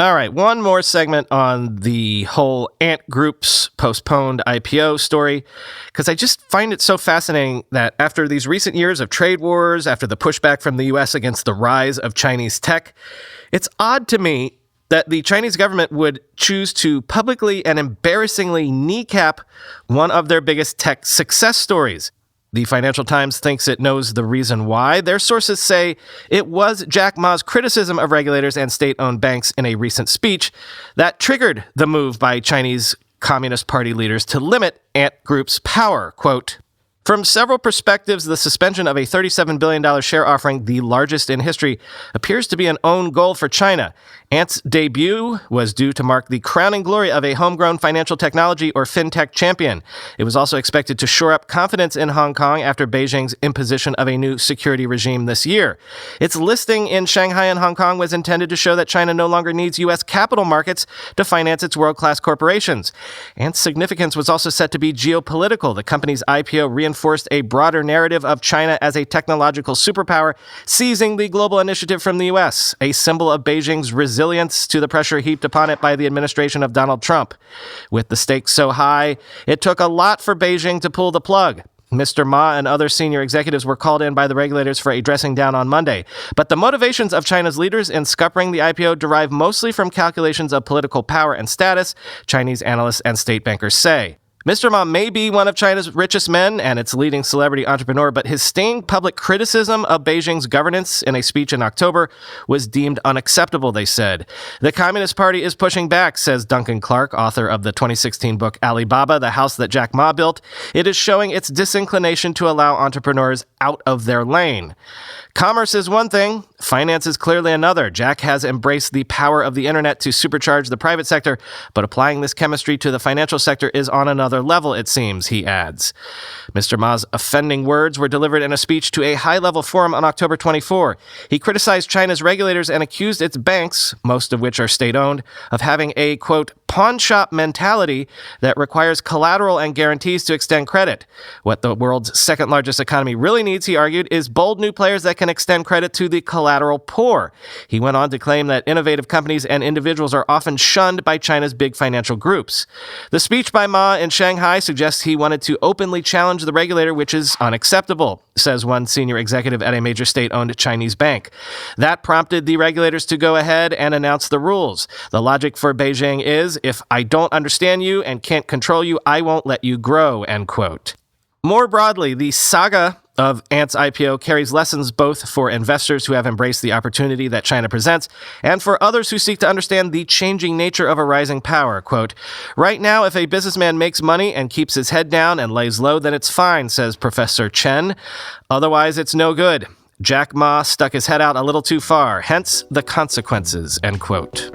All right, one more segment on the whole Ant Group's postponed IPO story, because I just find it so fascinating that after these recent years of trade wars, after the pushback from the U.S. against the rise of Chinese tech, it's odd to me that the Chinese government would choose to publicly and embarrassingly kneecap one of their biggest tech success stories. The Financial Times thinks it knows the reason why. Their sources say it was Jack Ma's criticism of regulators and state-owned banks in a recent speech that triggered the move by Chinese Communist Party leaders to limit Ant Group's power. Quote, "From several perspectives, the suspension of a $37 billion share offering, the largest in history, appears to be an own goal for China. Ant's debut was due to mark the crowning glory of a homegrown financial technology or fintech champion. It was also expected to shore up confidence in Hong Kong after Beijing's imposition of a new security regime this year. Its listing in Shanghai and Hong Kong was intended to show that China no longer needs U.S. capital markets to finance its world-class corporations. Ant's significance was also set to be geopolitical. The company's IPO reinforced a broader narrative of China as a technological superpower, seizing the global initiative from the U.S., a symbol of Beijing's resilience to the pressure heaped upon it by the administration of Donald Trump. With the stakes so high, it took a lot for Beijing to pull the plug. Mr. Ma and other senior executives were called in by the regulators for a dressing down on Monday. But the motivations of China's leaders in scuppering the IPO derive mostly from calculations of political power and status, Chinese analysts and state bankers say. Mr. Ma may be one of China's richest men and its leading celebrity entrepreneur, but his staying public criticism of Beijing's governance in a speech in October was deemed unacceptable, they said. The Communist Party is pushing back, says Duncan Clark, author of the 2016 book Alibaba, the House That Jack Ma Built. It is showing its disinclination to allow entrepreneurs out of their lane. Commerce is one thing, finance is clearly another. Jack has embraced the power of the internet to supercharge the private sector, but applying this chemistry to the financial sector is on another level, it seems, he adds. Mr. Ma's offending words were delivered in a speech to a high-level forum on October 24. He criticized China's regulators and accused its banks, most of which are state-owned, of having a, quote, pawn shop mentality that requires collateral and guarantees to extend credit. What the world's second-largest economy really needs, he argued, is bold new players that can extend credit to the collateral poor. He went on to claim that innovative companies and individuals are often shunned by China's big financial groups. The speech by Ma in Shanghai suggests he wanted to openly challenge the regulator, which is unacceptable, says one senior executive at a major state-owned Chinese bank. That prompted the regulators to go ahead and announce the rules. The logic for Beijing is, if I don't understand you and can't control you, I won't let you grow, end quote. More broadly, the saga of Ant's IPO carries lessons both for investors who have embraced the opportunity that China presents and for others who seek to understand the changing nature of a rising power. Quote, "Right now, if a businessman makes money and keeps his head down and lays low, then it's fine," says Professor Chen. "Otherwise, it's no good. Jack Ma stuck his head out a little too far, hence the consequences," end quote.